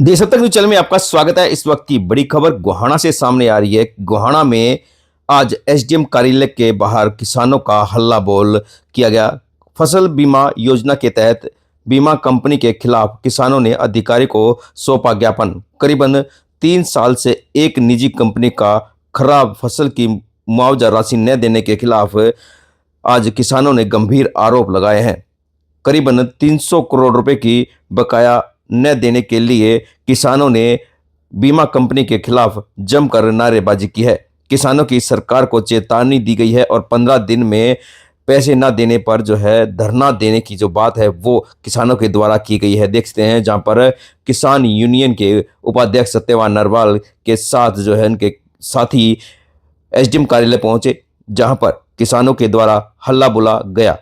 देशोत्तर news channel में आपका स्वागत है। इस वक्त की बड़ी खबर गोहाना से सामने आ रही है। गोहाना में आज एसडीएम कार्यालय के बाहर किसानों का हल्ला बोल किया गया। फसल बीमा योजना के तहत बीमा कंपनी के खिलाफ किसानों ने अधिकारी को सौंपा ज्ञापन। करीबन 3 साल से एक निजी कंपनी का खराब फसल की मुआवजा राशि न देने के खिलाफ आज किसानों ने गंभीर आरोप लगाए हैं। करीबन 300 करोड़ रुपए की बकाया न देने के लिए किसानों ने बीमा कंपनी के खिलाफ जमकर नारेबाजी की है। किसानों की सरकार को चेतावनी दी गई है और 15 दिन में पैसे न देने पर जो है धरना देने की जो बात है वो किसानों के द्वारा की गई है। देखते हैं जहां पर किसान यूनियन के उपाध्यक्ष सत्यवान नरवाल के साथ जो है उनके साथी एसडीएम कार्यालय पहुंचे, जहां पर किसानों के द्वारा हल्ला बोला गया।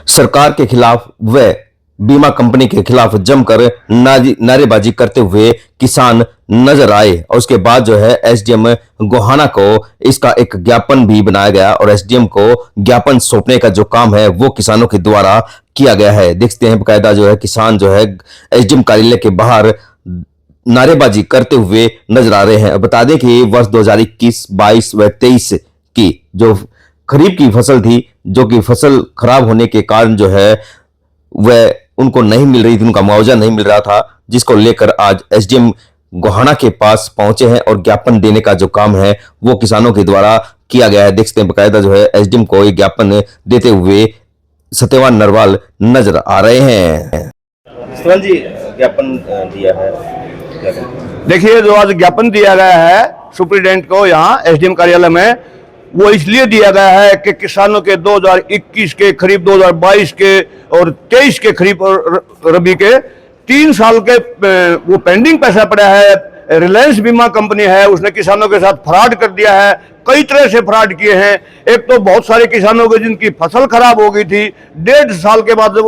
सरकार के खिलाफ व बीमा कंपनी के खिलाफ जमकर नारेबाजी करते हुए किसान नजर आए और उसके बाद जो है एसडीएम गोहाना को इसका एक ज्ञापन भी बनाया गया और एसडीएम को ज्ञापन सौंपने का जो काम है वो किसानों के द्वारा किया गया है। देखते हैं बकायदा जो है किसान जो है एसडीएम कार्यालय के बाहर नारेबाजी करते हुए नजर आ रहे हैं। बता दें कि वर्ष 2021, 22 व 23 की जो खरीफ की फसल थी, जो कि फसल खराब होने के कारण जो है वह उनको नहीं मिल रही थी, उनका मुआवजा नहीं मिल रहा था, जिसको लेकर आज एसडीएम गोहाना के पास पहुंचे हैं और ज्ञापन देने का जो काम है वो किसानों के द्वारा किया गया है। देखते हैं बकायदा जो है एसडीएम को एक ज्ञापन देते हुए सत्यवान नरवाल नजर आ रहे हैं। सत्यवान जी, ज्ञापन दिया है। देखिए, जो आज ज्ञापन दिया गया है सुप्रीडेंट को यहाँ एसडीएम कार्यालय में, वो इसलिए दिया गया है कि किसानों के 2021 के खरीफ, 2022 के और 23 के खरीफ और रबी के 3 साल के वो पेंडिंग पैसा पड़ा है। रिलायंस बीमा कंपनी है, उसने किसानों के साथ फ्रॉड कर दिया है, कई तरह से फ्रॉड किए हैं। एक तो बहुत सारे किसानों को जिनकी फसल खराब हो गई थी, 1.5 साल के बाद जब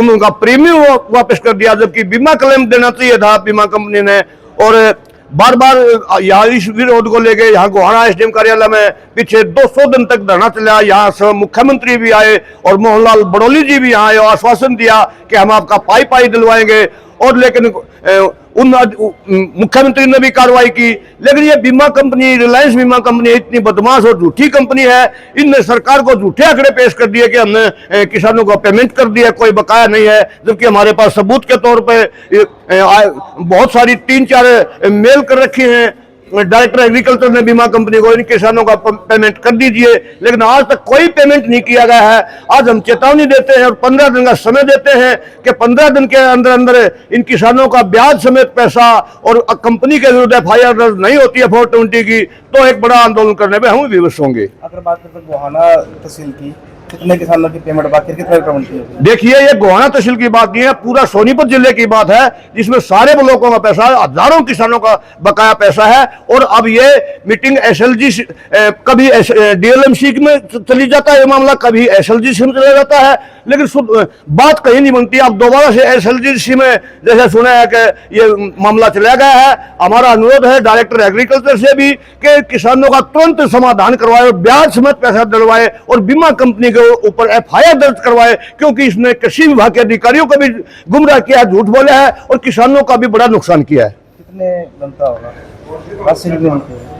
उनका प्रीमियम वापस कर दिया, जबकि बीमा क्लेम देना चाहिए था बीमा कंपनी ने। और बार बार यहाँ इस विरोध को लेके यहाँ गोहाना एसडीएम कार्यालय में पीछे 200 दिन तक धरना चला। यहाँ से मुख्यमंत्री भी आए और मोहनलाल बड़ौली जी भी आए और आश्वासन दिया कि हम आपका पाई दिलवाएंगे, और लेकिन उन मुख्यमंत्री ने भी कार्रवाई की। लेकिन ये बीमा कंपनी, रिलायंस बीमा कंपनी इतनी बदमाश और झूठी कंपनी है, इनने सरकार को झूठे आंकड़े पेश कर दिए कि हमने किसानों को पेमेंट कर दिया, कोई बकाया नहीं है, जबकि हमारे पास सबूत के तौर पे बहुत सारी 3-4 मेल कर रखी हैं। डायरेक्टर एग्रीकल्चर ने बीमा कंपनी को इन किसानों का पेमेंट कर दीजिए, लेकिन आज तक कोई पेमेंट नहीं किया गया है। आज हम चेतावनी देते हैं और 15 दिन का समय देते हैं कि 15 दिन के अंदर अंदर इन किसानों का ब्याज समेत पैसा, और कंपनी के विरुद्ध एफआईआर दर्ज नहीं होती है 420 की, तो एक बड़ा आंदोलन करने में हम विवश होंगे। अगर बात करें गोहाना तहसील की, कितने किसानों की पेमेंट बाकी, कितने पेमेंट की? देखिए, ये गोहाना तहसील की बात नहीं है, पूरा सोनीपत जिले की बात है, जिसमें सारे ब्लॉकों का पैसा, हजारों किसानों का बकाया पैसा है। और अब ये मीटिंग एसएलजी, कभी डीएलएमसी में चली जाता है ये मामला, कभी एसएलजी में चला जाता है, लेकिन बात कहीं नहीं बनती। अब दोबारा से एसएलजी में जैसे सुना है कि ये मामला चला गया है। हमारा अनुरोध है डायरेक्टर एग्रीकल्चर से भी कि किसानों का तुरंत समाधान करवाए, ब्याज समेत पैसा दिलवाए और बीमा कंपनी के ऊपर एफआईआर दर्ज करवाए, क्योंकि इसने कृषि विभाग के अधिकारियों को भी गुमराह किया, झूठ बोला है और किसानों का भी बड़ा नुकसान किया है। कितने बनता होगा?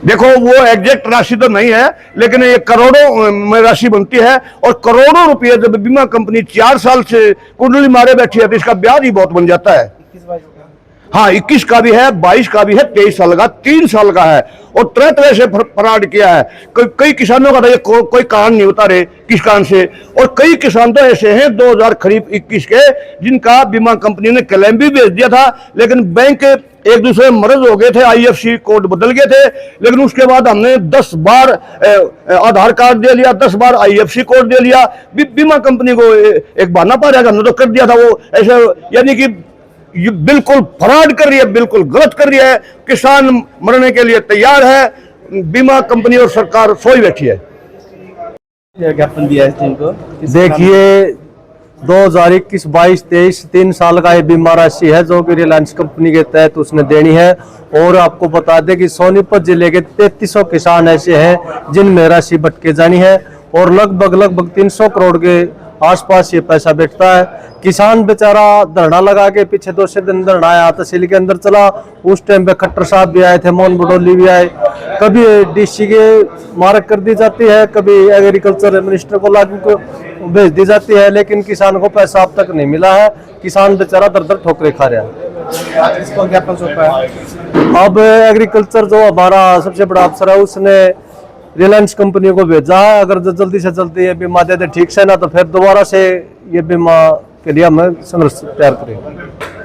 देखो, वो एग्जैक्ट राशि तो नहीं है, लेकिन ये करोड़ों में राशि बनती है, और करोड़ों रुपये जब बीमा कंपनी 4 साल से कुंडली मारे बैठी है तो इसका ब्याज ही बहुत बन जाता है। हाँ, 21 का भी है, 22 का भी है, 23 साल का, 3 साल का है, और तरह तरह से फ्रॉड किया है। कई किसानों का तो कोई कारण नहीं होता रहे किस कारण से, और कई किसान तो ऐसे हैं 2000 खरीफ 21 के जिनका बीमा कंपनी ने क्लेम भी भेज दिया था, लेकिन बैंक एक दूसरे मर्ज हो गए थे, आईएफएससी कोड बदल गए थे, लेकिन उसके बाद हमने 10 बार आधार कार्ड दे लिया, 10 बार आईएफएससी कोड दे लिया। बीमा कंपनी को एक बहाना पा रहा, हमने तो कर दिया था वो ऐसे, यानी कि ये बिल्कुल फ्रॉड कर रही है, बिल्कुल गलत कर रही है। किसान मरने के लिए तैयार है, बीमा कंपनी और सरकार सोई बैठी है। ज्ञापन दिया है इनको। देखिए, 2021, 22, 23 3 साल का ये बीमा राशि है जो कि रिलायंस कंपनी के तहत उसने देनी है। और आपको बता दें कि सोनीपत जिले के 3300 किसान ऐसे हैं जिनमें राशि भटके जानी है, और लगभग 300 करोड़ के आसपास ये पैसा बैठता है। किसान बेचारा धरना लगा के पीछे 2 दिन धरना आया, तहसील के अंदर चला। उस टाइम पे खट्टर साहब भी आए थे, मोहन बडोली भी आए। कभी डीसी के मार्क कर दी जाती है, कभी एग्रीकल्चर मिनिस्टर को लागू को भेज दी जाती है, लेकिन किसान को पैसा अब तक नहीं मिला है। किसान बेचारा दर दर ठोकरे खा रहा है। आज इसको ज्ञापन सौंपा है। अब एग्रीकल्चर जो हमारा सबसे बड़ा अफसर है, उसने रिलायंस कंपनी को भेजा है। अगर जो जल्दी से जल्दी ये बीमा दे दे ठीक से, ना तो फिर दोबारा से ये बीमा के लिए हमें संघर्ष तैयार करेंगे।